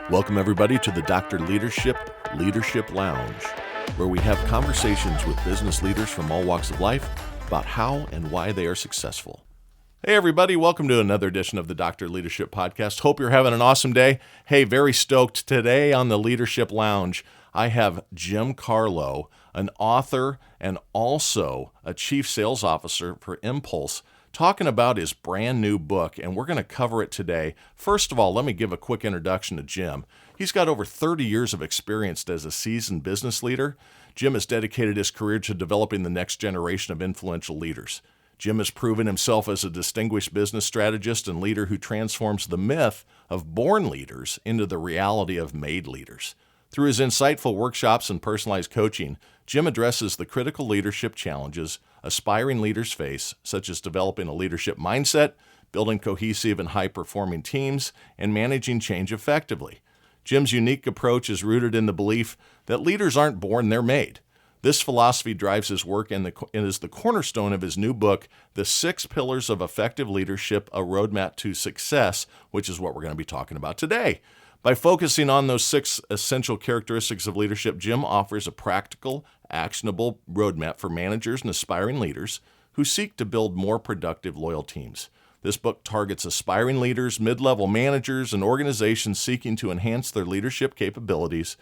Welcome, everybody, to the Dr. Leadership Lounge, where we have conversations with business leaders from all walks of life about how and why they are successful. Hey, everybody, welcome to another edition of the Dr. Leadership Podcast. Hope you're having an awesome day. Hey, very stoked today on the Leadership Lounge. I have Jim Carlough, an author and also a chief sales officer for mPulse, talking about his brand new book, and we're going to cover it today. First of all, let me give a quick introduction to Jim. He's got over 30 years of experience as a seasoned business leader. Jim has dedicated his career to developing the next generation of influential leaders. Jim has proven himself as a distinguished business strategist and leader who transforms the myth of born leaders into the reality of made leaders. Through his insightful workshops and personalized coaching, Jim addresses the critical leadership challenges aspiring leaders face, such as developing a leadership mindset, building cohesive and high-performing teams, and managing change effectively. Jim's unique approach is rooted in the belief that leaders aren't born, they're made. This philosophy drives his work and is the cornerstone of his new book, The 6 Pillars of Effective Leadership, A Roadmap to Success, which is what we're going to be talking about today. By focusing on those 6 essential characteristics of leadership, Jim offers a practical, actionable roadmap for managers and aspiring leaders who seek to build more productive, loyal teams. This book targets aspiring leaders, mid-level managers, and organizations seeking to enhance their leadership capabilities.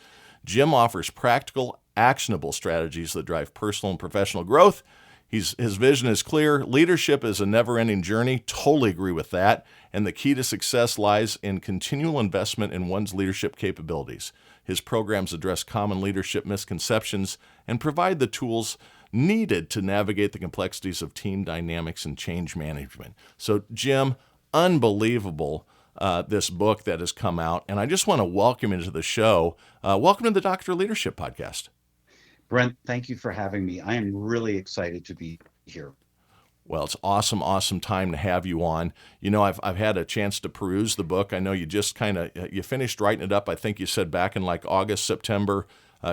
Jim offers practical, actionable strategies that drive personal and professional growth. His vision is clear. Leadership is a never-ending journey. Totally agree with that. And the key to success lies in continual investment in one's leadership capabilities. His programs address common leadership misconceptions and provide the tools needed to navigate the complexities of team dynamics and change management. So, Jim, unbelievable this book that has come out. And I just want to welcome you to the show. Welcome to the Dr. Leadership Podcast. Brent, thank you for having me. I am really excited to be here. Well, it's awesome time to have you on. You know, I've had a chance to peruse the book. I know you just you finished writing it up. I think you said back in like August, September,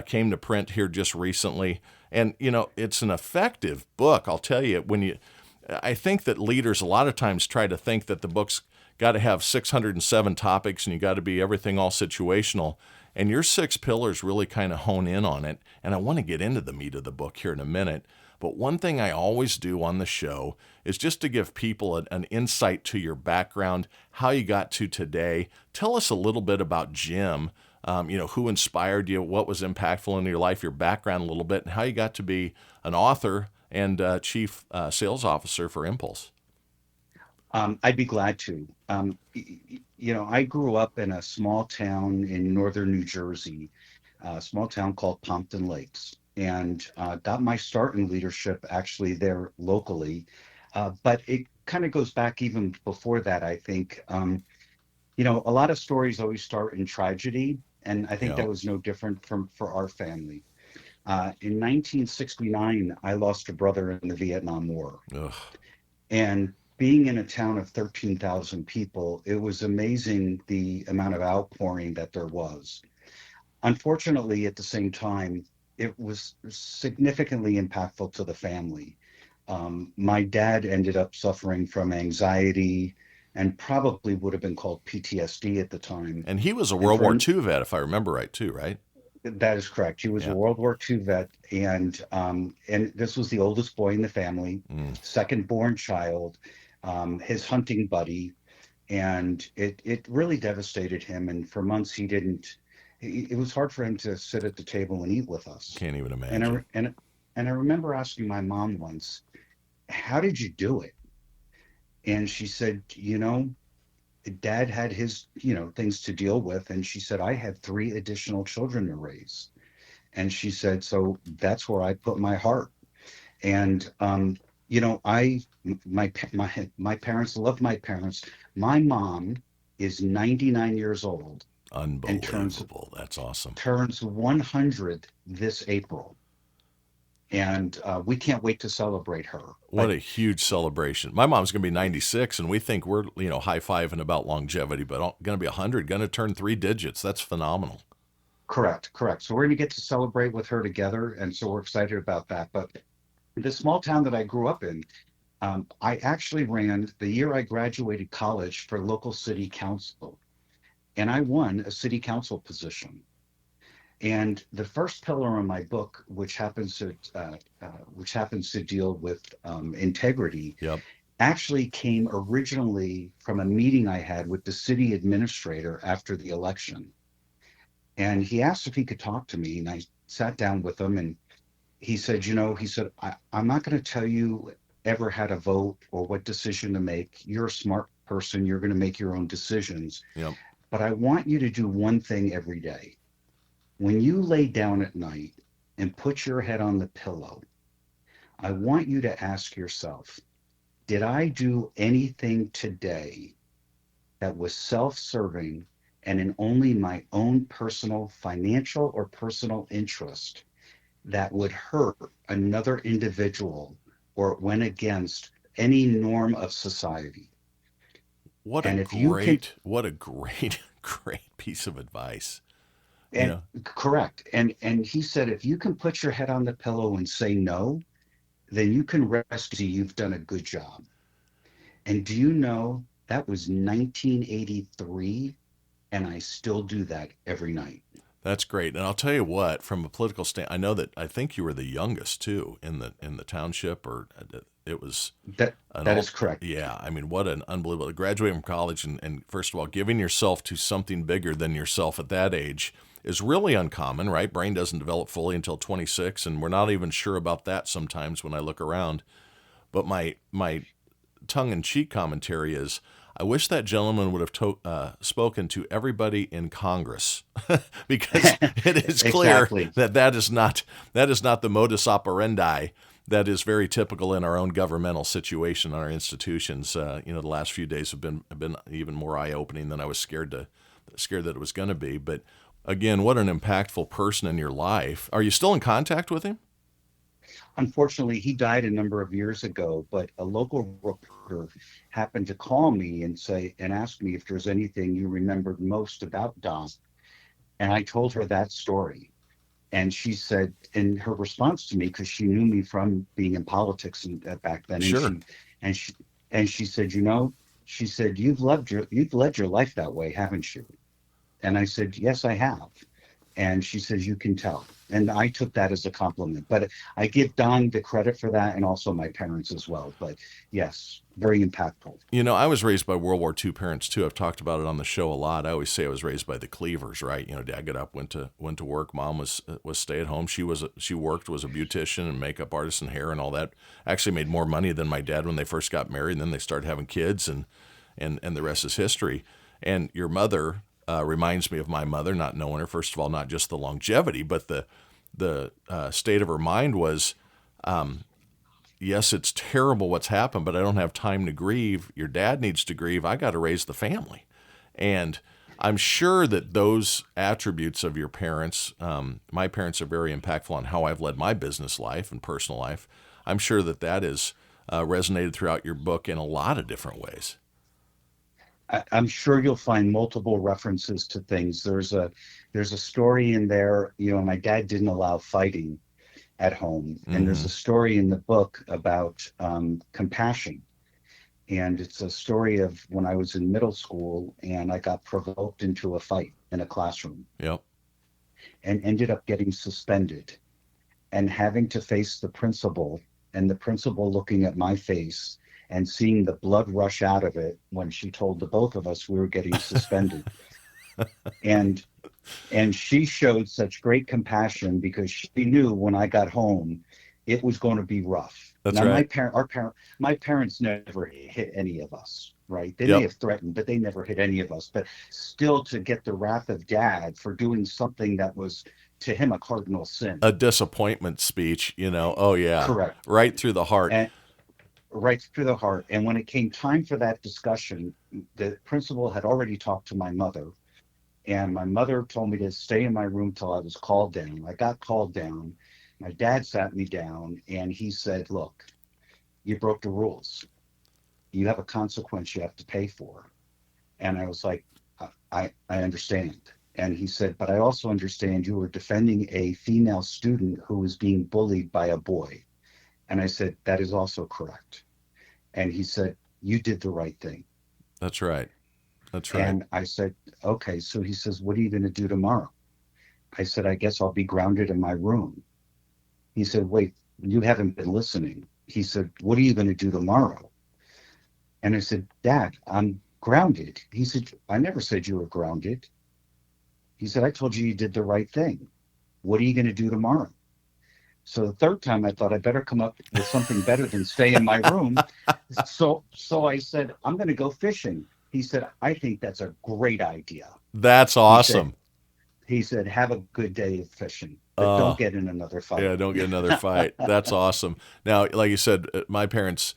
came to print here just recently. And, you know, it's an effective book. I'll tell you, I think that leaders a lot of times try to think that the book's got to have 607 topics and you got to be everything all situational. And your 6 pillars really kind of hone in on it. And I want to get into the meat of the book here in a minute. But one thing I always do on the show is just to give people an insight to your background, how you got to today. Tell us a little bit about Jim, who inspired you, what was impactful in your life, your background a little bit, and how you got to be an author and chief sales officer for mPulse. I'd be glad to. I grew up in a small town in northern New Jersey, a small town called Pompton Lakes, and got my start in leadership actually there locally. But it kind of goes back even before that, I think. A lot of stories always start in tragedy, and I think that was no different for our family. In 1969, I lost a brother in the Vietnam War. Ugh. And being in a town of 13,000 people, it was amazing the amount of outpouring that there was. Unfortunately, at the same time, it was significantly impactful to the family. My dad ended up suffering from anxiety and probably would have been called PTSD at the time. And he was a World War II vet, if I remember right, too, right? That is correct. He was a World War II vet, and this was the oldest boy in the family, second born child, his hunting buddy, and it really devastated him. And for months, it was hard for him to sit at the table and eat with us. Can't even imagine. And I remember asking my mom once, "How did you do it?" And she said, Dad had his, things to deal with. And she said, I had 3 additional children to raise. And she said, so that's where I put my heart. And, my parents, love my parents. My mom is 99 years old. Unbelievable. That's awesome. Turns 100 this April. And we can't wait to celebrate her. What a huge celebration. My mom's going to be 96, and we think we're, high-fiving about longevity, but going to be 100, going to turn 3 digits. That's phenomenal. Correct. So we're going to get to celebrate with her together, and so we're excited about that. But the small town that I grew up in, I actually ran, the year I graduated college, for local city council. and I won a city council position. And the first pillar in my book, which happens to deal with integrity, Yep. actually came originally from a meeting I had with the city administrator after the election. And he asked if he could talk to me, and I sat down with him, and he said, I'm not going to tell you ever how to vote or what decision to make. You're a smart person. You're going to make your own decisions. Yep. But I want you to do one thing every day. When you lay down at night and put your head on the pillow, I want you to ask yourself, did I do anything today that was self-serving and in only my own personal financial or personal interest that would hurt another individual or went against any norm of society? And if you can, What a great, great piece of advice. You and know, correct. And he said, if you can put your head on the pillow and say no, then you can rest easy. You've done a good job. And do you know that was 1983, and I still do that every night. that's great. And I'll tell you what, from a political stand, I think you were the youngest too in the township, or it was That an that all. is correct. Yeah, I mean, what an unbelievable graduating from college, and first of all, giving yourself to something bigger than yourself at that age is really uncommon, right? Brain doesn't develop fully until 26, and we're not even sure about that sometimes when I look around. But my tongue-in-cheek commentary is, I wish that gentleman would have spoken to everybody in Congress, because it is clear Exactly. that that is not the modus operandi that is very typical in our own governmental situation, our institutions. The last few days have been even more eye-opening than I was scared that it was going to be. But again, what an impactful person in your life. Are you still in contact with him? Unfortunately, he died a number of years ago, but a local reporter happened to call me and ask me if there's anything you remembered most about Don. And I told her that story. And she said, in her response to me, because she knew me from being in politics back then, Sure. and she and she said, she said, you've led your life that way, haven't you? And I said, yes, I have. And she says, you can tell. And I took that as a compliment. But I give Don the credit for that, and also my parents as well. But yes, very impactful. I was raised by World War II parents too. I've talked about it on the show a lot. I always say I was raised by the Cleavers, right? Dad got up, went to work. Mom was stay at home. She worked, was a beautician and makeup artist and hair and all that. Actually made more money than my dad when they first got married. And then they started having kids, and the rest is history. And your mother reminds me of my mother, not knowing her. First of all, not just the longevity, but the state of her mind was, yes, it's terrible what's happened, but I don't have time to grieve. Your dad needs to grieve. I got to raise the family. And I'm sure that those attributes of your parents, my parents are very impactful on how I've led my business life and personal life. I'm sure that that is resonated throughout your book in a lot of different ways. I'm sure you'll find multiple references to things. There's a story in there. My dad didn't allow fighting at home, and there's Mm-hmm. a story in the book about compassion. And it's a story of when I was in middle school and I got provoked into a fight in a classroom Yep. and ended up getting suspended and having to face the principal, and the principal looking at my face and seeing the blood rush out of it when she told the both of us we were getting suspended. And she showed such great compassion because she knew when I got home it was going to be rough. That's Now right. my parents never hit any of us, right? They may Yep. have threatened, but they never hit any of us. But still, to get the wrath of dad for doing something that was to him a cardinal sin. A disappointment speech, Oh, yeah. Correct. Right through the heart. And right through the heart. And when it came time for that discussion, the principal had already talked to my mother, and my mother told me to stay in my room till I was called down. I got called down. My dad sat me down and he said, look, you broke the rules. You have a consequence you have to pay for. And I was like, I understand. And he said, but I also understand you were defending a female student who was being bullied by a boy. And I said, that is also correct. And he said, you did the right thing. That's right. That's right. And I said, okay. So he says, what are you going to do tomorrow? I said, I guess I'll be grounded in my room. He said, wait, you haven't been listening. He said, what are you going to do tomorrow? And I said, Dad, I'm grounded. He said, I never said you were grounded. He said, I told you you did the right thing. What are you going to do tomorrow? So the third time I thought I better come up with something better than stay in my room. So I said, I'm going to go fishing. He said, I think that's a great idea. That's He said, awesome. have a good day of fishing, but Uh, don't get in another yeah, fight. don't get another fight. That's awesome. Now, like you said, my parents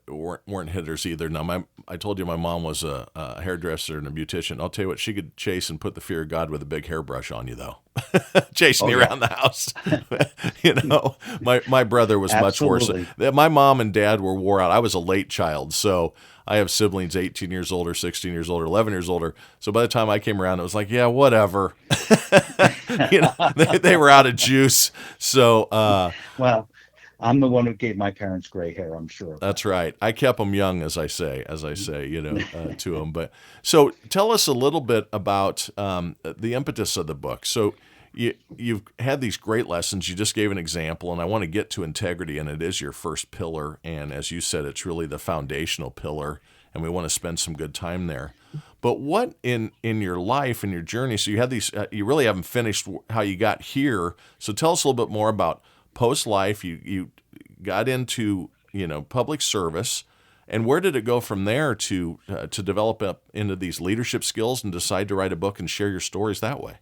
weren't hitters either. Now, I told you my mom was a hairdresser and a beautician. I'll tell you what, she could chase and put the fear of God with a big hairbrush on you, though, chasing Oh you yeah, around the house. My brother was much worse. absolutely. My mom and dad were wore out. I was a late child, so I have siblings 18 years older, 16 years older, 11 years older. So by the time I came around, it was like, yeah, whatever. They were out of juice. So Well, I'm the one who gave my parents gray hair. I'm sure of that's that. right. I kept them young, as I say, to them. But so tell us a little bit about the impetus of the book. So you've had these great lessons. You just gave an example, and I want to get to integrity, and it is your first pillar. And as you said, it's really the foundational pillar, and we want to spend some good time there. But what in your life and your journey? So you had these. You really haven't finished how you got here. So tell us a little bit more about post life. You got into public service, and where did it go from there to develop up into these leadership skills and decide to write a book and share your stories that way?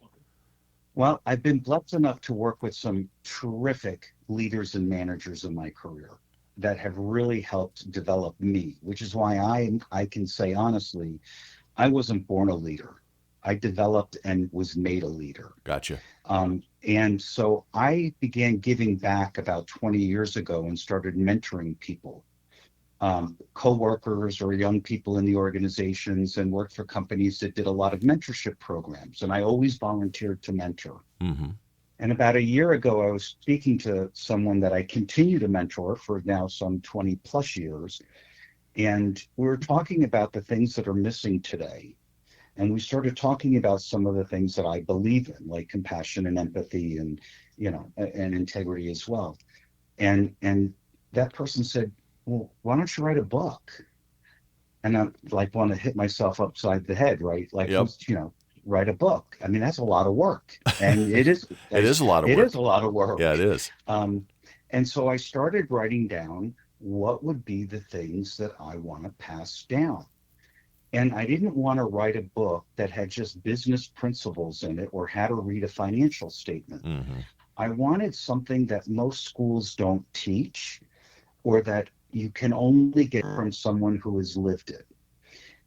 Well, I've been blessed enough to work with some terrific leaders and managers in my career that have really helped develop me, which is why I can say honestly, I wasn't born a leader. I developed and was made a leader. Gotcha. And so I began giving back about 20 years ago and started mentoring people, co-workers or young people in the organizations, and worked for companies that did a lot of mentorship programs. And I always volunteered to mentor. Mm-hmm. And about a year ago, I was speaking to someone that I continue to mentor for now some 20 plus years. And we were talking about the things that are missing today. And we started talking about some of the things that I believe in, like compassion and empathy and, and integrity as well. And that person said, well, why don't you write a book? And I like want to hit myself upside the head, right? Like Yep. who's, write a book. I mean, that's a lot of work. And it is, It is a lot of it is work. a lot of Yeah, it work. is. Um, and so I started writing down what would be the things that I want to pass down. And I didn't want to write a book that had just business principles in it or how to read a financial statement. Mm-hmm. I wanted something that most schools don't teach or that you can only get from someone who has lived it.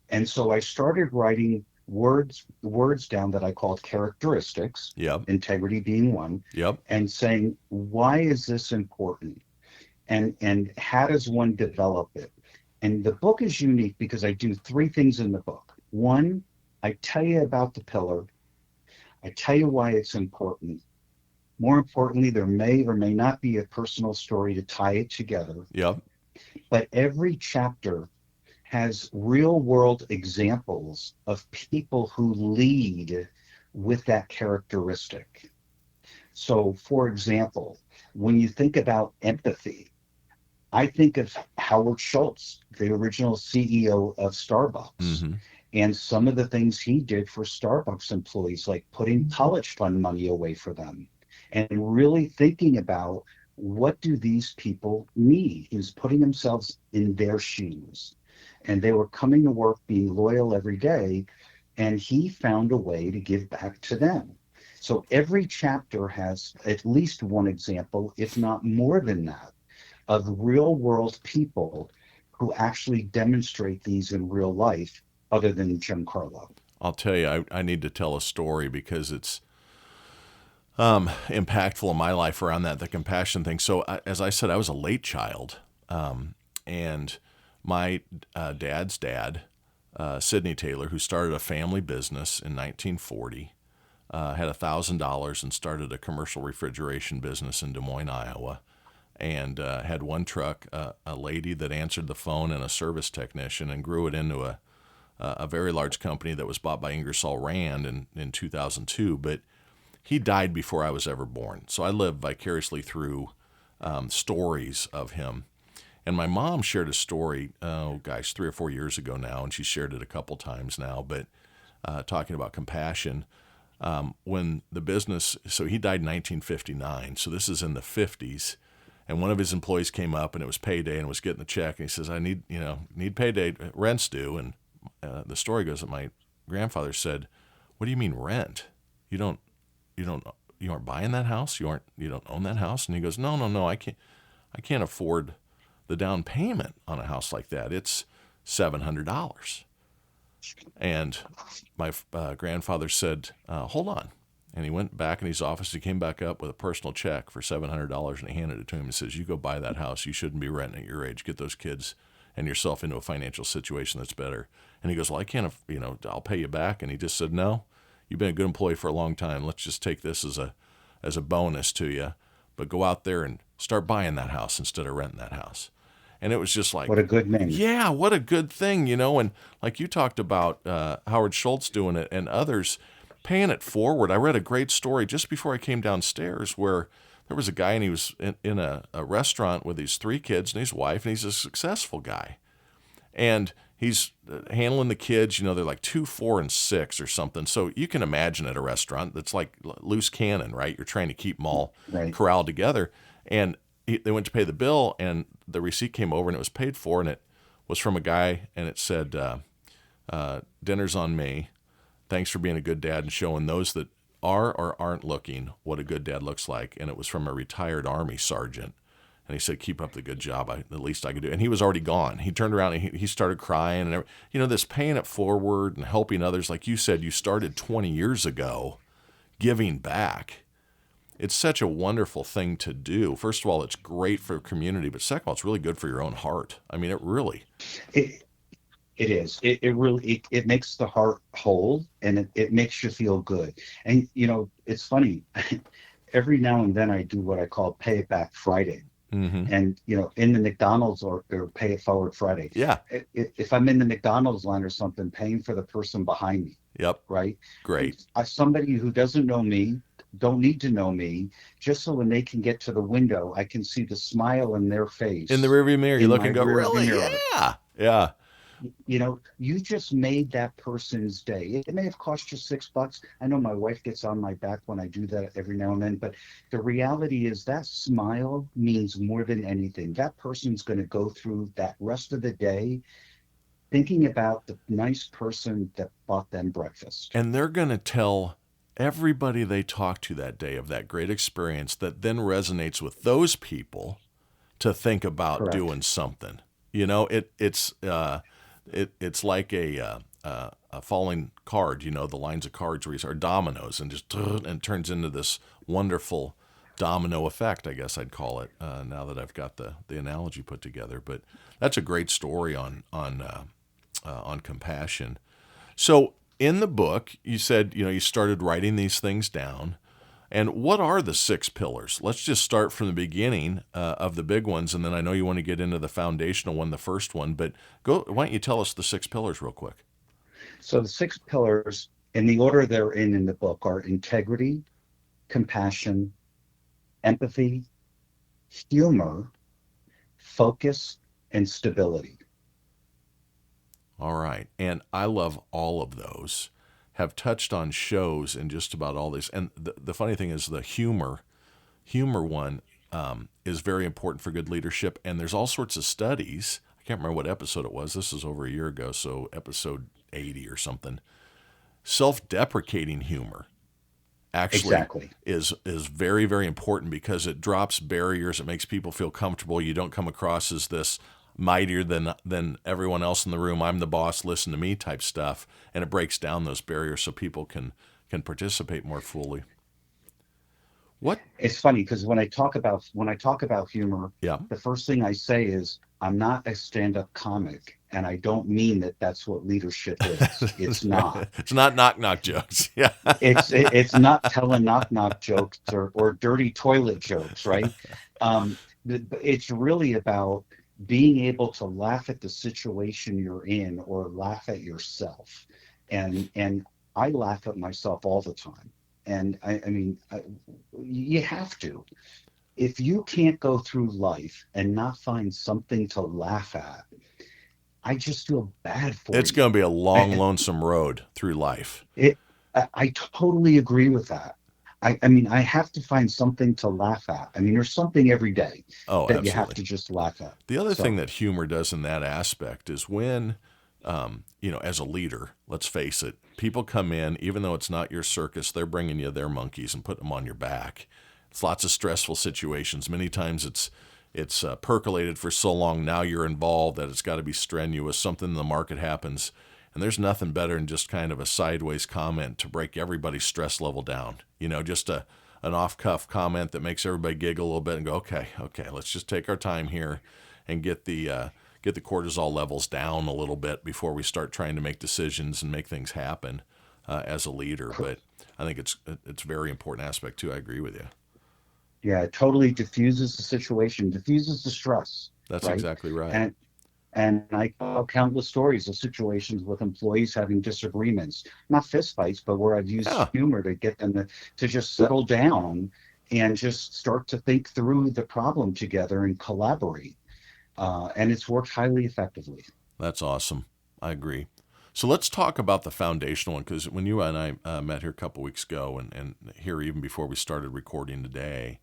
And so I started writing words down that I called characteristics, Yep. integrity being one, Yep. and saying, why is this important? And how does one develop it? And the book is unique because I do three things in the book. One, I tell you about the pillar. I tell you why it's important. More importantly, there may or may not be a personal story to tie it together. Yep. But every chapter has real world examples of people who lead with that characteristic. So, for example, when you think about empathy, I think of Howard Schultz, the original CEO of Starbucks, Mm-hmm. and some of the things he did for Starbucks employees, like putting college fund money away for them, and really thinking about what do these people need. He was putting themselves in their shoes, and they were coming to work being loyal every day, and he found a way to give back to them. So every chapter has at least one example, if not more than that, of real world people who actually demonstrate these in real life other than Jim Carlough. I'll tell you, I need to tell a story because it's impactful in my life around that, the compassion thing. So, as I said, I was a late child, and my dad's dad, Sidney Taylor, who started a family business in 1940, had $1,000 and started a commercial refrigeration business in Des Moines, Iowa, and had one truck, a lady that answered the phone, and a service technician, and grew it into a very large company that was bought by Ingersoll Rand in 2002. But he died before I was ever born. So I lived vicariously through stories of him. And my mom shared a story, oh gosh, 3 or 4 years ago now, and she shared it a couple times now, but talking about compassion. When the business, so he died in 1959, so this is in the 50s, and one of his employees came up and it was payday and was getting the check, and he says, I need payday, rent's due. And the story goes that my grandfather said, what do you mean rent? You don't, you aren't buying that house? You don't own that house? And he goes, no, I can't afford the down payment on a house like that. It's $700. And my grandfather said, hold on. And he went back in his office. He came back up with a personal check for $700, and he handed it to him and says, you go buy that house. You shouldn't be renting at your age. Get those kids and yourself into a financial situation that's better. And he goes, well, I can't, I'll pay you back. And he just said, no, you've been a good employee for a long time. Let's just take this as a bonus to you. But go out there and start buying that house instead of renting that house. And it was just like, What a good man. yeah, what a good thing, And like you talked about Howard Schultz doing it and others paying it forward. I read a great story just before I came downstairs where there was a guy and he was in a restaurant with his 3 kids and his wife, and he's a successful guy. And he's handling the kids, they're like 2, 4, and 6 or something. So you can imagine at a restaurant that's like loose cannon, right? You're trying to keep them all corralled together. And they went to pay the bill, and the receipt came over, and it was paid for, and it was from a guy, and it said, dinner's on me. Thanks for being a good dad and showing those that are or aren't looking what a good dad looks like. And it was from a retired Army sergeant. And he said, keep up the good job. The least I could do. And he was already gone. He turned around and he started crying. And this paying it forward and helping others, like you said, you started 20 years ago, giving back. It's such a wonderful thing to do. First of all, it's great for the community, but second of all, it's really good for your own heart. I mean, it really. It is. It really it makes the heart whole, and it makes you feel good. And it's funny. Every now and then I do what I call Pay It Back Friday. Mm-hmm. And in the McDonald's or Pay It Forward Friday. Yeah. If I'm in the McDonald's line or something, paying for the person behind me. Yep. Right. Great. Somebody who doesn't know me, don't need to know me, just so when they can get to the window, I can see the smile in their face. In the rearview mirror, you look and go, really? Yeah. Yeah. You just made that person's day. It may have cost you $6. I know my wife gets on my back when I do that every now and then, but the reality is that smile means more than anything. That person's going to go through that rest of the day thinking about the nice person that bought them breakfast. And they're going to tell everybody they talk to that day of that great experience that then resonates with those people to think about Correct. doing something. It's like a falling card, the lines of cards where are dominoes and turns into this wonderful domino effect, I guess I'd call it, now that I've got the analogy put together. But that's a great story on compassion. So in the book, you said, you started writing these things down. And what are the 6 pillars? Let's just start from the beginning of the big ones, and then I know you want to get into the foundational one, the first one, but why don't you tell us the 6 pillars real quick? So the 6 pillars, in the order they're in the book, are integrity, compassion, empathy, humor, focus, and stability. All right. And I love all of those. Have touched on shows in just about all these. And the funny thing is the humor one is very important for good leadership. And there's all sorts of studies. I can't remember what episode it was. This was over a year ago, so episode 80 or something. Self-deprecating humor actually is very, very important because it drops barriers. It makes people feel comfortable. You don't come across as this mightier than everyone else in the room. I'm the boss, listen to me type stuff. And it breaks down those barriers so people can participate more fully. What? It's funny because when I talk about humor, yeah, the first thing I say is I'm not a stand-up comic, and I don't mean that that's what leadership is. It's not. It's not knock jokes. Yeah. It's not telling knock jokes or dirty toilet jokes, right? It's really about being able to laugh at the situation you're in or laugh at yourself. And I laugh at myself all the time. And you have to. If you can't go through life and not find something to laugh at, I just feel bad for It's you. going to be a long, lonesome road through life. I totally agree with that. I mean, I have to find something to laugh at. I mean, there's something every day Oh, that you have absolutely. to just laugh at. The other thing So, that humor does in that aspect is when, as a leader, let's face it, people come in, even though it's not your circus, they're bringing you their monkeys and putting them on your back. It's lots of stressful situations. Many times it's percolated for so long. Now you're involved that it's got to be strenuous. Something in the market happens, and there's nothing better than just kind of a sideways comment to break everybody's stress level down. Just an off cuff comment that makes everybody giggle a little bit and go, okay, let's just take our time here and get the cortisol levels down a little bit before we start trying to make decisions and make things happen as a leader. But I think it's a very important aspect too. I agree with you. yeah, it totally diffuses the situation, diffuses the stress, That's right? exactly right. And and I tell countless stories of situations with employees having disagreements, not fist fights, but where I've used Yeah, humor to get them to just settle down and just start to think through the problem together and collaborate. And it's worked highly effectively. that's awesome. I agree. So let's talk about the foundational one because when you and I met here a couple weeks ago and here even before we started recording today,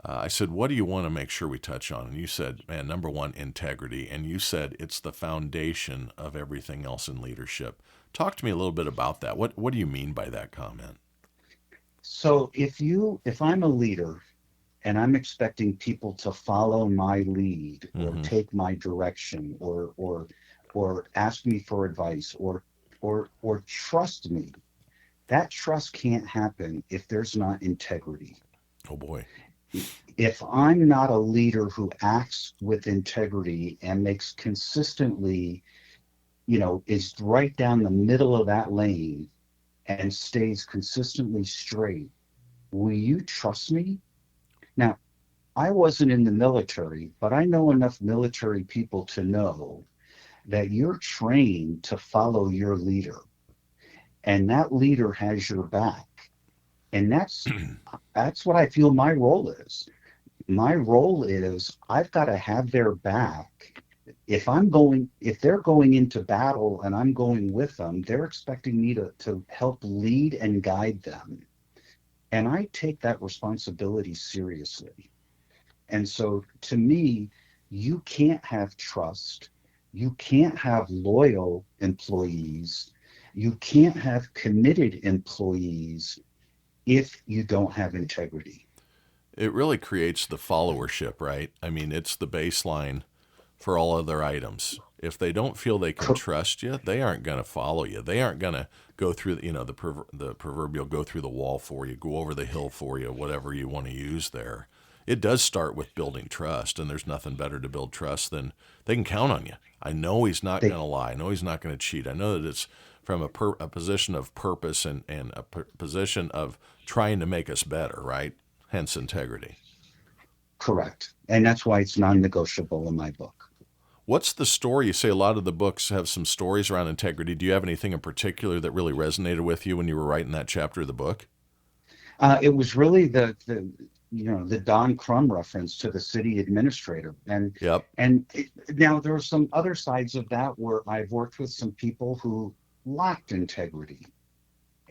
I said, what do you want to make sure we touch on? And you said, man, number one, integrity. And you said it's the foundation of everything else in leadership. Talk to me a little bit about that. What do you mean by that comment? So if I'm a leader and I'm expecting people to follow my lead or Mm-hmm. take my direction or ask me for advice or trust me, that trust can't happen if there's not integrity. Oh boy. If I'm not a leader who acts with integrity and makes consistently, is right down the middle of that lane and stays consistently straight, will you trust me? Now, I wasn't in the military, but I know enough military people to know that you're trained to follow your leader, and that leader has your back. And that's what I feel my role is. My role is I've got to have their back. If they're going into battle and I'm going with them, they're expecting me to help lead and guide them. And I take that responsibility seriously. And so to me, you can't have trust. You can't have loyal employees. You can't have committed employees if you don't have integrity. It really creates the followership, right? I mean, it's the baseline for all other items. If they don't feel they can trust you, they aren't going to follow you. They aren't going to go through, the proverbial go through the wall for you, go over the hill for you, whatever you want to use there. It does start with building trust, and there's nothing better to build trust than they can count on you. I know he's not They going to lie. I know he's not going to cheat. I know that it's from a position of purpose and position of trying to make us better, right? Hence integrity. correct. And that's why it's non-negotiable in my book. What's the story? You say a lot of the books have some stories around integrity. Do you have anything in particular that really resonated with you when you were writing that chapter of the book? It was really the Don Crum reference to the city administrator, Yep. now there are some other sides of that where I've worked with some people who lacked integrity,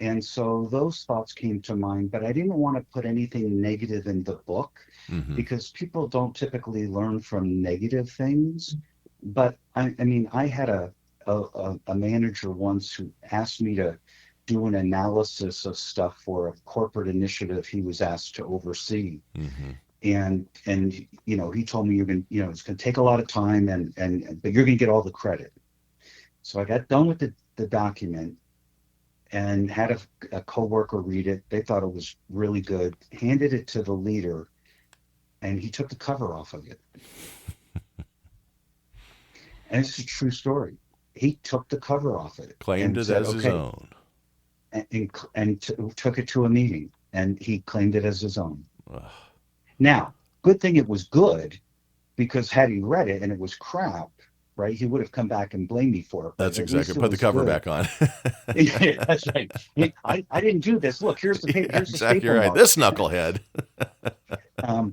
and so those thoughts came to mind. But I didn't want to put anything negative in the book Mm-hmm. because people don't typically learn from negative things. But I mean, I had a manager once who asked me to do an analysis of stuff for a corporate initiative he was asked to oversee. Mm-hmm. And he told me it's gonna take a lot of time and but you're gonna get all the credit. So I got done with the document and had a coworker read it. They thought it was really good, handed it to the leader, and he took the cover off of it. And it's a true story. He took the cover off it Claimed and it said, as his okay, own. and took it to a meeting, and he claimed it as his own. Ugh. Now, good thing it was good, because had he read it and it was crap, right, he would have come back and blamed me for it. But That's at exactly. least it Put the was cover good. back on. That's right. I didn't do this. Look, here's the Yeah, here's the exactly staple right. mark. This knucklehead.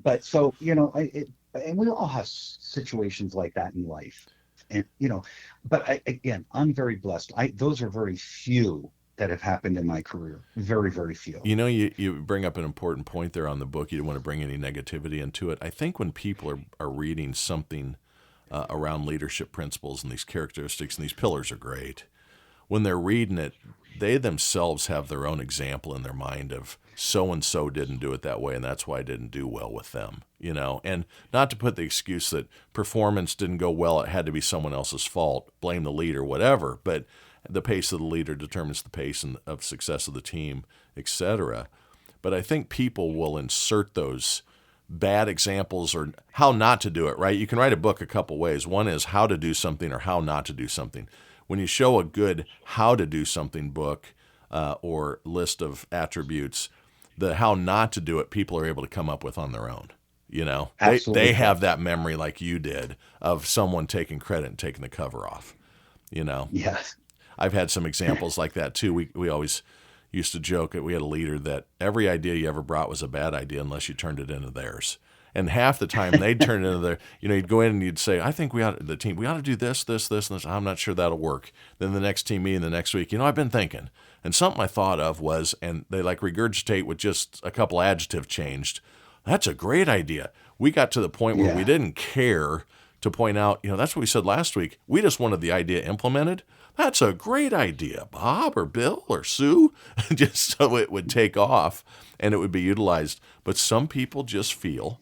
But so, and we all have situations like that in life, and but again, I'm very blessed. Those are very few that have happened in my career. Very, very few. You bring up an important point there on the book. You don't want to bring any negativity into it. I think when people are reading something around leadership principles and these characteristics and these pillars are great, when they're reading it, they themselves have their own example in their mind of so and so didn't do it that way, and that's why I didn't do well with them. And not to put the excuse that performance didn't go well, it had to be someone else's fault, blame the leader, whatever. But the pace of the leader determines the pace of success of the team, etc. But I think people will insert those bad examples or how not to do it, right? You can write a book a couple ways. One is how to do something or how not to do something. When you show a good how to do something book or list of attributes, the how not to do it, people are able to come up with on their own. They Absolutely have correct. that memory like you did of someone taking credit and taking the cover off. You know, Yes. I've had some examples like that too. We always used to joke that we had a leader that every idea you ever brought was a bad idea unless you turned it into theirs. And half the time they'd turn it into their, you'd go in and you'd say, I think we ought to do this, this, this, and this. I'm not sure that'll work. Then the next team meeting the next week, I've been thinking. And something I thought of was, and they like regurgitate with just a couple adjectives changed. That's a great idea. We got to the point where we Yeah. didn't care to point out, that's what we said last week. We just wanted the idea implemented. That's a great idea, Bob or Bill or Sue, just so it would take off and it would be utilized. But some people just feel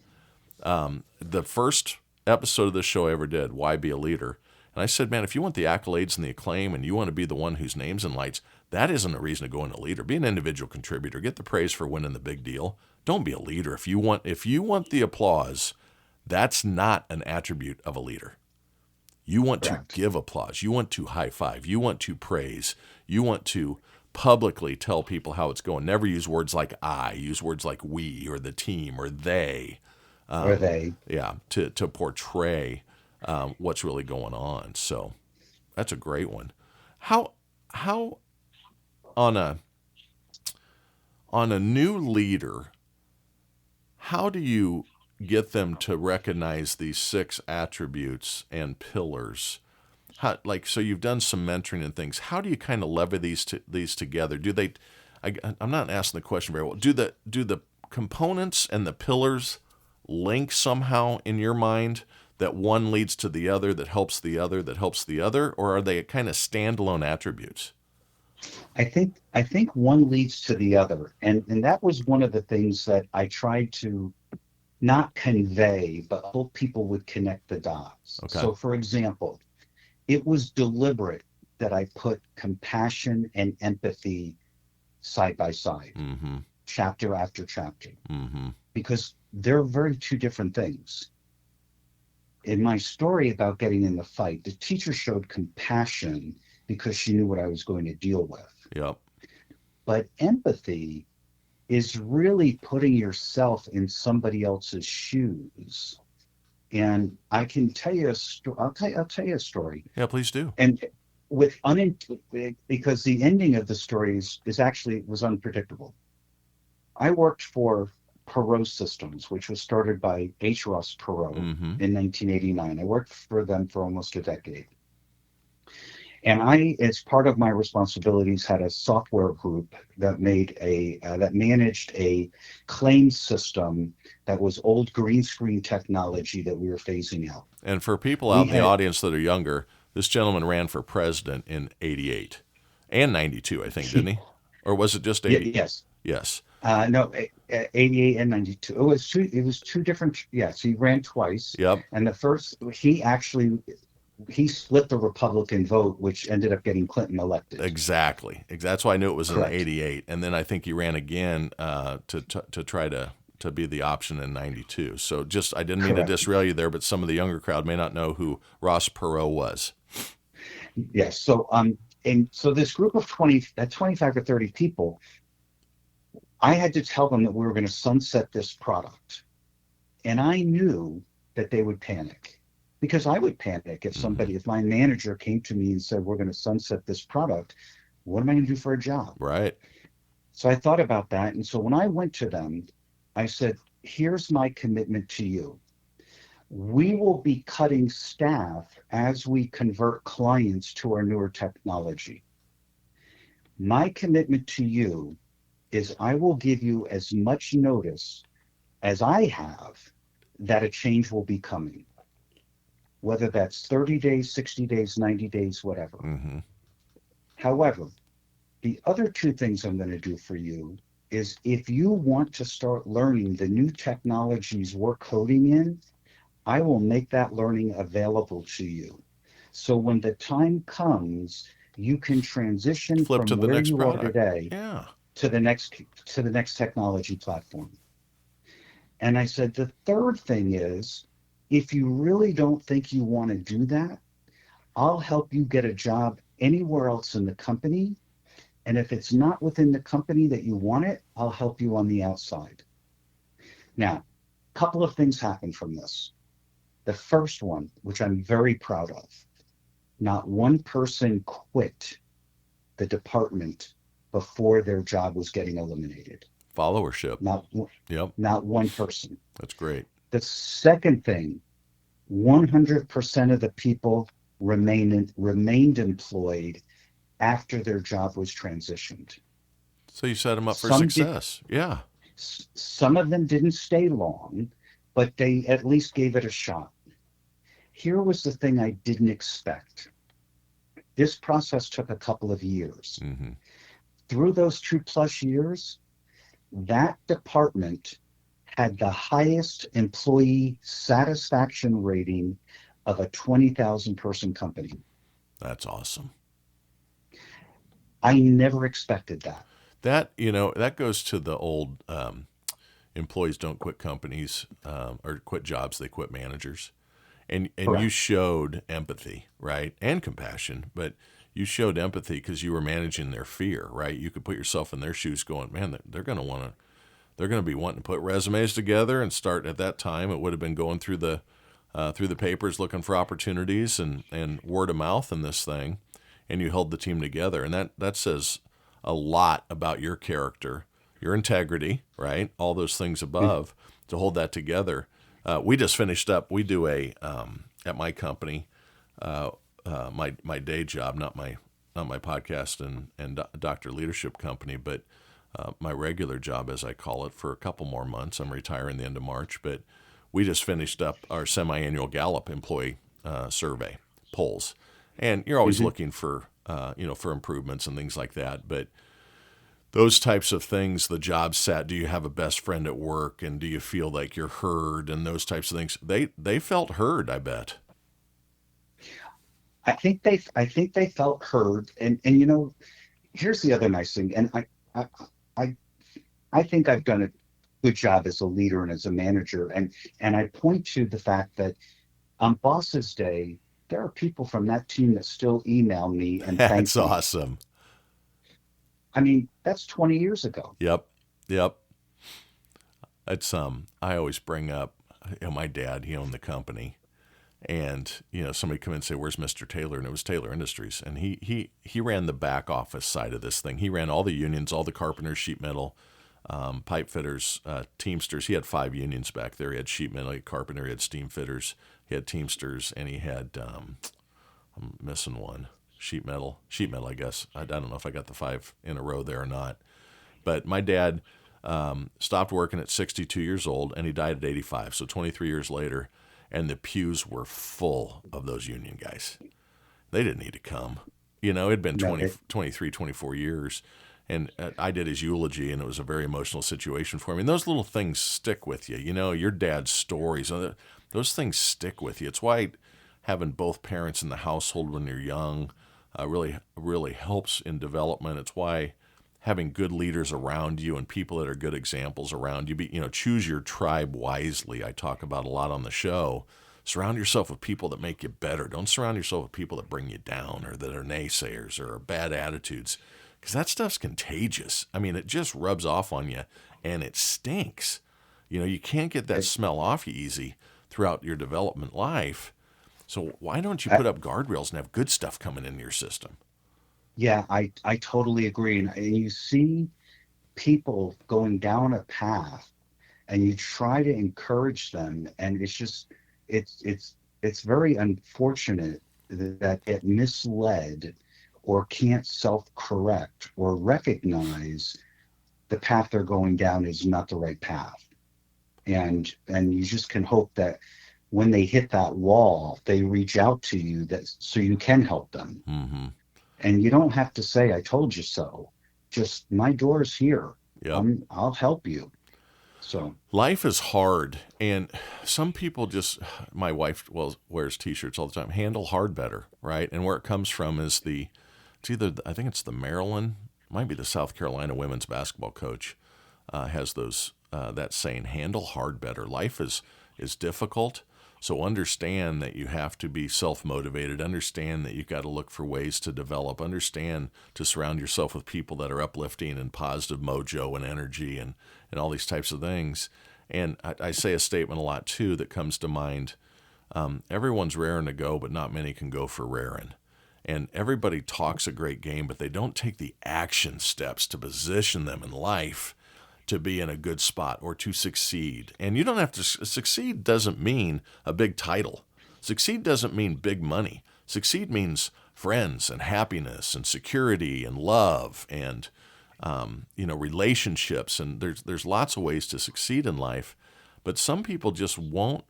the first episode of the show I ever did, Why Be a Leader? And I said, man, if you want the accolades and the acclaim and you want to be the one whose name's in lights, that isn't a reason to go into leader. Be an individual contributor. Get the praise for winning the big deal. Don't be a leader. If you want the applause, that's not an attribute of a leader. You want to Correct. give applause. You want to high five. You want to praise. You want to publicly tell people how it's going. Never use words like I. Use words like we or the team or they. Or they. Yeah, to portray what's really going on. So that's a great one. How on a new leader, how do you get them to recognize these 6 attributes and pillars? So you've done some mentoring and things. How do you kind of lever these together? Do they? I'm not asking the question very well. Do the components and the pillars link somehow in your mind that one leads to the other, that helps the other, that helps the other, or are they kind of standalone attributes? I think one leads to the other, and that was one of the things that I tried to not convey, but hope people would connect the dots. Okay. So, for example, it was deliberate that I put compassion and empathy side by side, Mm-hmm. chapter after chapter, Mm-hmm. because they're very two different things. In my story about getting in the fight, the teacher showed compassion because she knew what I was going to deal with. Yep. But empathy is really putting yourself in somebody else's shoes. And I can tell you a story. I'll tell you a story. Yeah, please do. And because the ending of the story is actually was unpredictable. I worked for Perot Systems, which was started by H. Ross Perot Mm-hmm. in 1989. I worked for them for almost a decade. And I, as part of my responsibilities, had a software group that managed a claim system that was old green screen technology that we were phasing out. And for people out We in the had, audience that are younger, this gentleman ran for president in '88 and '92, I think, didn't he? Or was it just '80? yes, Yes. no, 88 and 92. It was two different. Yes, he ran twice, Yep. and the first he split the Republican vote, which ended up getting Clinton elected. Exactly. That's why I knew it was in Correct. '88, and then I think he ran again to try to be the option in '92. So just I didn't mean to Correct. disrail you there, but some of the younger crowd may not know who Ross Perot was. Yes. So this group of 25 or 30 people, I had to tell them that we were going to sunset this product. And I knew that they would panic, because I would panic Mm-hmm. if my manager came to me and said, we're going to sunset this product, what am I going to do for a job? Right. So I thought about that. And so when I went to them, I said, here's my commitment to you. We will be cutting staff as we convert clients to our newer technology. My commitment to you is I will give you as much notice as I have that a change will be coming, whether that's 30 days, 60 days, 90 days, whatever. Mm-hmm. However, the other two things I'm going to do for you is if you want to start learning the new technologies we're coding in, I will make that learning available to you. So when the time comes, you can transition Flip to from the where next you are product. today Yeah. to the next technology platform. And I said, the third thing is, if you really don't think you want to do that, I'll help you get a job anywhere else in the company. And if it's not within the company that you want it, I'll help you on the outside. Now, a couple of things happened from this. The first one, which I'm very proud of, not one person quit the department before their job was getting eliminated. Followership. Not, Yep. not one person. That's great. The second thing, 100% of the people remained employed after their job was transitioned. So you set them up for Some did, success. Yeah. some of them didn't stay long, but they at least gave it a shot. Here was the thing I didn't expect. This process took a couple of years. Mm-hmm. Through those 2+ years, that department had the highest employee satisfaction rating of a 20,000 person company. That's awesome. I never expected that. That, that goes to the old employees don't quit companies or quit jobs, they quit managers. And you Correct. showed empathy, right? And compassion, but you showed empathy because you were managing their fear, right? You could put yourself in their shoes going, man, they're going to be wanting to put resumes together and start at that time. It would have been going through the papers looking for opportunities and word of mouth in this thing. And you held the team together. And that says a lot about your character, your integrity, right? All those things above to hold that together. We just finished up. We do at my company, my day job, not my podcast and doctor leadership company, but my regular job, as I call it, for a couple more months. I'm retiring the end of March, but we just finished up our semi-annual Gallup employee survey polls, and you're always Mm-hmm. looking for for improvements and things like that, but those types of things, the job sat, do you have a best friend at work, and do you feel like you're heard, and those types of things, they felt heard, I bet. I think they felt heard, and here's the other nice thing, and I I I think I've done a good job as a leader and as a manager, and I point to the fact that on Boss's Day, there are people from that team that still email me and That's thank me. awesome. I mean, that's 20 years ago. Yep. Yep. It's I always bring up, my dad, he owned the company, and somebody come in and say, where's Mr. Taylor? And it was Taylor Industries, and he ran the back office side of this thing. He ran all the unions, all the carpenters, sheet metal, pipe fitters, teamsters. He had 5 unions back there. He had sheet metal, he had carpenter, he had steam fitters, he had teamsters, and he had I'm missing one, sheet metal, I guess. I don't know if I got the 5 in a row there or not. But my dad stopped working at 62 years old, and he died at 85. So 23 years later, and the pews were full of those union guys. They didn't need to come. It'd been No, 20, 23, 24 years. And I did his eulogy, and it was a very emotional situation for me. And those little things stick with you. Your dad's stories, those things stick with you. It's why having both parents in the household when you're young really, really helps in development. It's why having good leaders around you and people that are good examples around you. Choose your tribe wisely. I talk about a lot on the show. Surround yourself with people that make you better. Don't surround yourself with people that bring you down or that are naysayers or are bad attitudes, because that stuff's contagious. I mean, it just rubs off on you, and it stinks. You can't get that it, smell off you easy. throughout your development life. So why don't you I, put up guardrails and have good stuff coming into your system? yeah, I totally agree. And you see people going down a path and you try to encourage them, and it's just it's very unfortunate that get misled or can't self-correct or recognize the path they're going down is not the right path. And you just can hope that when they hit that wall, they reach out to you, that so you can help them. Mm-hmm. And you don't have to say, I told you so. Just my door's here. Yep. I'll help you. So Life is hard, and some people just. My wife wears T-shirts all the time. Handle hard better, right? And where it comes from is it's either I think it's the Maryland, might be the South Carolina women's basketball coach has those that saying, handle hard better. Life is difficult, so understand that you have to be self-motivated. Understand that you've got to look for ways to develop. Understand to surround yourself with people that are uplifting and positive mojo and energy and all these types of things. And I say a statement a lot too that comes to mind. Everyone's raring to go, but not many can go for raring. And everybody talks a great game, but they don't take the action steps to position them in life to be in a good spot or to succeed. And you don't have to succeed doesn't mean a big title. Succeed doesn't mean big money. Succeed means friends and happiness and security and love and relationships. And there's lots of ways to succeed in life, but some people just won't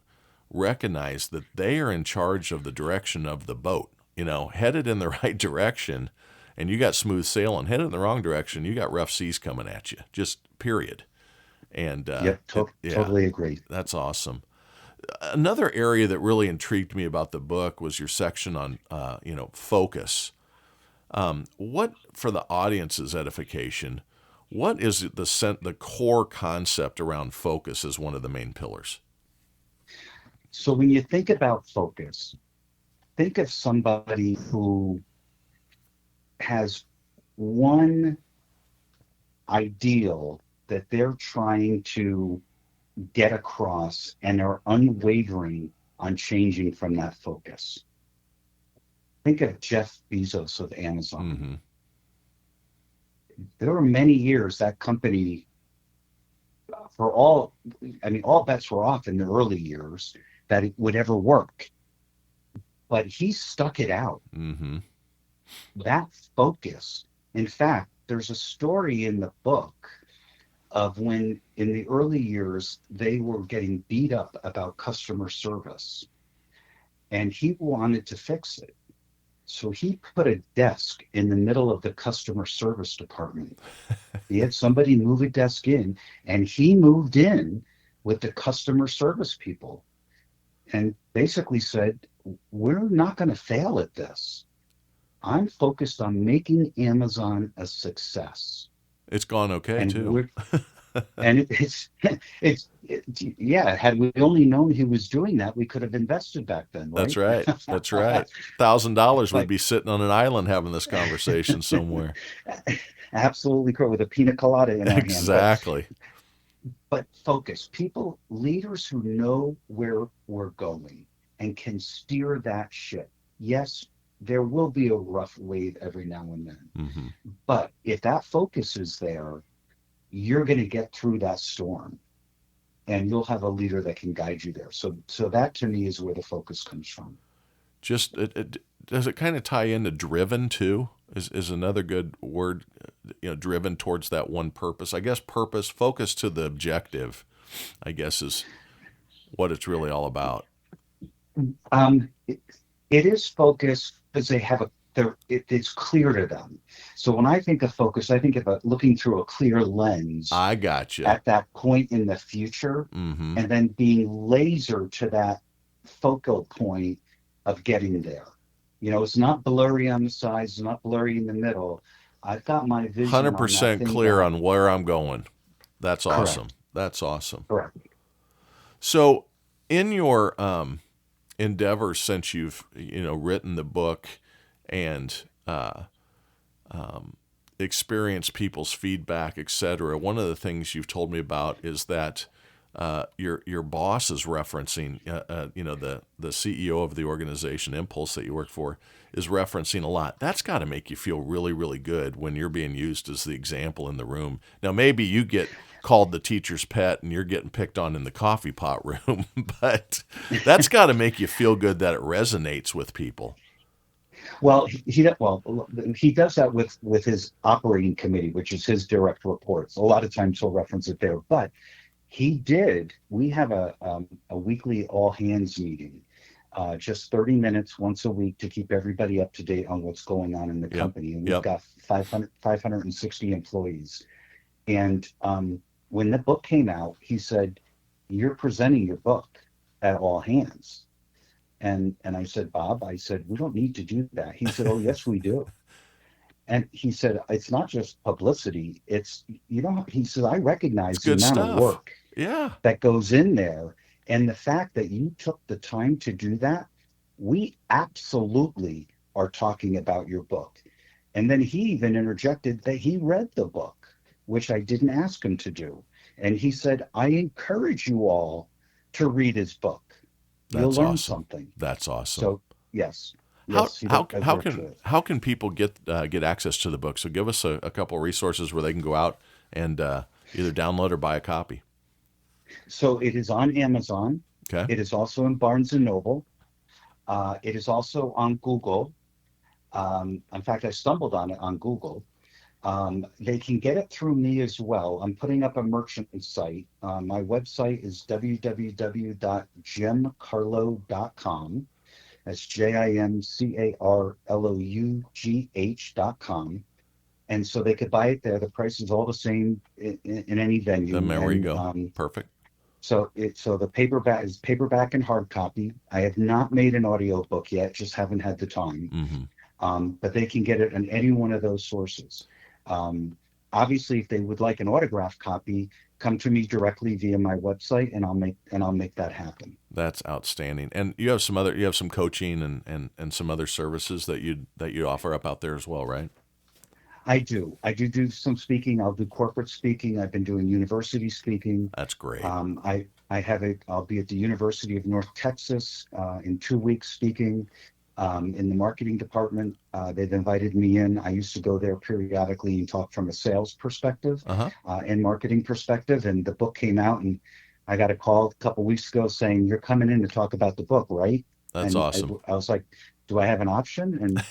recognize that they are in charge of the direction of the boat. Headed in the right direction, and you got smooth sailing. Headed in the wrong direction, you got rough seas coming at you. Just period. And yep, totally agree. that's awesome. Another area that really intrigued me about the book was your section on focus. What, for the audience's edification, what is the core concept around focus as one of the main pillars? So when you think about focus, think of somebody who has one ideal that they're trying to get across and are unwavering on changing from that focus. Think of Jeff Bezos of Amazon. Mm-hmm. There were many years that company, all bets were off in the early years that it would ever work. But he stuck it out. Mm-hmm. That focus. In fact, there's a story in the book of when in the early years they were getting beat up about customer service, and he wanted to fix it. So he put a desk in the middle of the customer service department. He had somebody move a desk in, and he moved in with the customer service people and basically said, we're not going to fail at this. I'm focused on making Amazon a success. It's gone okay, And too. yeah, had we only known he was doing that, we could have invested back then, That's right? right. That's right. $1,000 would But be sitting on an island having this conversation somewhere. absolutely correct, with a pina colada in our hand. Exactly. But focus, leaders who know where we're going and can steer that ship. Yes, there will be a rough wave every now and then. Mm-hmm. But if that focus is there, you're going to get through that storm and you'll have a leader that can guide you there. So that to me is where the focus comes from. Just does it kind of tie into driven too? Is another good word, driven towards that one purpose. I guess purpose, focus to the objective, I guess is what it's really all about. It is focus because it's clear to them. So when I think of focus, I think about looking through a clear lens. I gotcha. At that point in the future, mm-hmm. and then being laser to that focal point of getting there. It's not blurry on the sides, it's not blurry in the middle. I've got my vision 100% clear on where I'm going. That's awesome. Correct. That's awesome. Correct. So in your endeavors since you've written the book and experienced people's feedback, etc., one of the things you've told me about is that your boss is referencing, the CEO of the organization, mPulse, that you work for, is referencing a lot. That's got to make you feel really, really good when you're being used as the example in the room. Now, maybe you get called the teacher's pet and you're getting picked on in the coffee pot room, but that's got to make you feel good that it resonates with people. Well, he does that with his operating committee, which is his direct reports. A lot of times he'll reference it there, but he did. We have a weekly all hands meeting, just 30 minutes once a week to keep everybody up to date on what's going on in the Yep. company. And we've Yep. got 560 employees. And when the book came out, he said, "You're presenting your book at all hands." And I said, "Bob," I said, "we don't need to do that." He said, "Oh, yes, we do." And he said, "It's not just publicity. It's, he said, I It's recognize the good amount of stuff. work Yeah. that goes in there. And the fact that you took the time to do that, we absolutely are talking about your book." And then he even interjected that he read the book, which I didn't ask him to do. And he said, "I encourage you all to read his book. You'll That's learn awesome. something." That's awesome. So, yes, How yes, he how does how work can to it. how can people get access to the book? So give us a couple of resources where they can go out and either download or buy a copy. So it is on Amazon. Okay. It is also in Barnes and Noble. It is also on Google. In fact, I stumbled on it on Google. They can get it through me as well. I'm putting up a merchant site. My website is www.jimcarlough.com. That's JIMCARLOUGH.com. And so they could buy it there. The price is all the same in any Then venue. there we And go. Perfect. so the paperback is paperback and hard copy. I have not made an audio book yet, just haven't had the time. Hmm. But they can get it on any one of those sources. Um, Obviously, if they would like an autographed copy, come to me directly via my website, and I'll make that happen. That's outstanding. And you have some coaching and some other services that you offer up out there as well, right? I do. I do some speaking. I'll do corporate speaking. I've been doing university speaking. That's great. I'll be at the University of North Texas in 2 weeks speaking in the marketing department. They've invited me in. I used to go there periodically and talk from a sales perspective Uh huh. and marketing perspective. And the book came out, and I got a call a couple weeks ago saying, "You're coming in to talk about the book, right?" That's And awesome. I was like, "Do I have an option?" And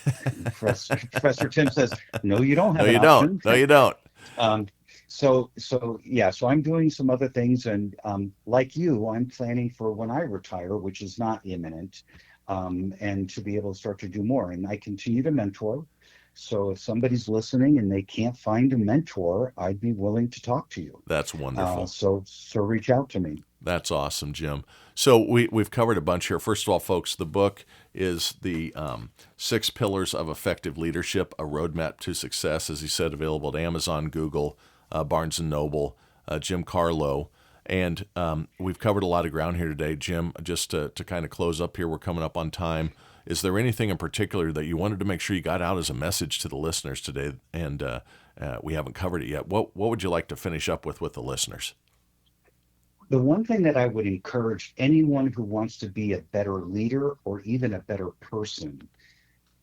Professor Tim says, "No, you don't No, have an you don't. option." No, you don't. Um, so yeah, so I'm doing some other things, and like you, I'm planning for when I retire, which is not imminent, and to be able to start to do more. And I continue to mentor. So if somebody's listening and they can't find a mentor, I'd be willing to talk to you. That's wonderful. So reach out to me. That's awesome, Jim. So we've covered a bunch here. First of all, folks, the book is the Six Pillars of Effective Leadership: A Roadmap to Success. As he said, available at Amazon, Google, Barnes and Noble. Jim Carlough. And we've covered a lot of ground here today, Jim. Just to kind of close up here, we're coming up on time. Is there anything in particular that you wanted to make sure you got out as a message to the listeners today? And we haven't covered it yet. What would you like to finish up with the listeners? The one thing that I would encourage anyone who wants to be a better leader or even a better person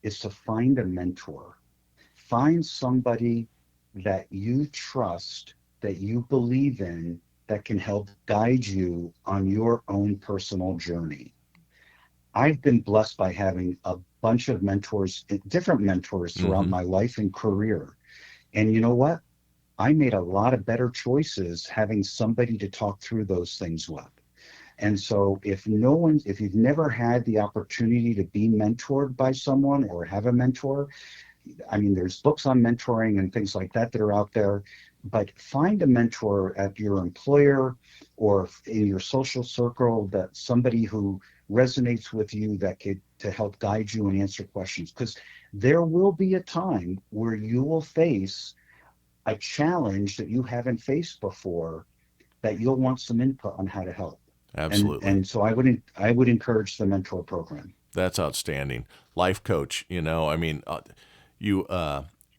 is to find a mentor. Find somebody that you trust, that you believe in, that can help guide you on your own personal journey. I've been blessed by having a bunch of mentors, different mentors throughout Mm-hmm. my life and career. And you know what? I made a lot of better choices having somebody to talk through those things with. And so if you've never had the opportunity to be mentored by someone or have a mentor, I mean, there's books on mentoring and things like that are out there, but find a mentor at your employer or in your social circle, that somebody who resonates with you, that could to help guide you and answer questions. Because there will be a time where you will face a challenge that you haven't faced before, that you'll want some input on how to help. And Absolutely. and so I would encourage the mentor program. That's outstanding. Life coach, I mean, you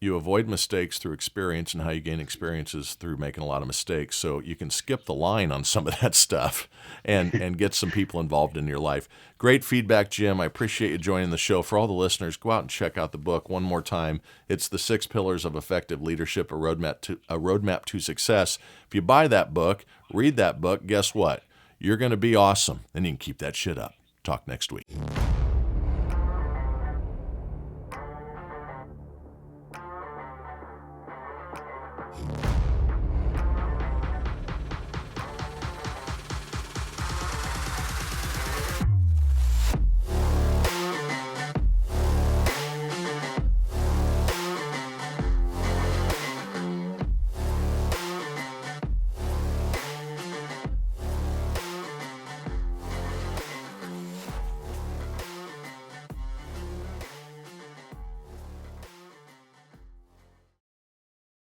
You avoid mistakes through experience, and how you gain experiences through making a lot of mistakes. So you can skip the line on some of that stuff and get some people involved in your life. Great feedback, Jim. I appreciate you joining the show. For all the listeners, go out and check out the book one more time. It's The 6 Pillars of Effective Leadership, a roadmap to success. If you buy that book, read that book, guess what? You're going to be awesome, and you can keep that shit up. Talk next week.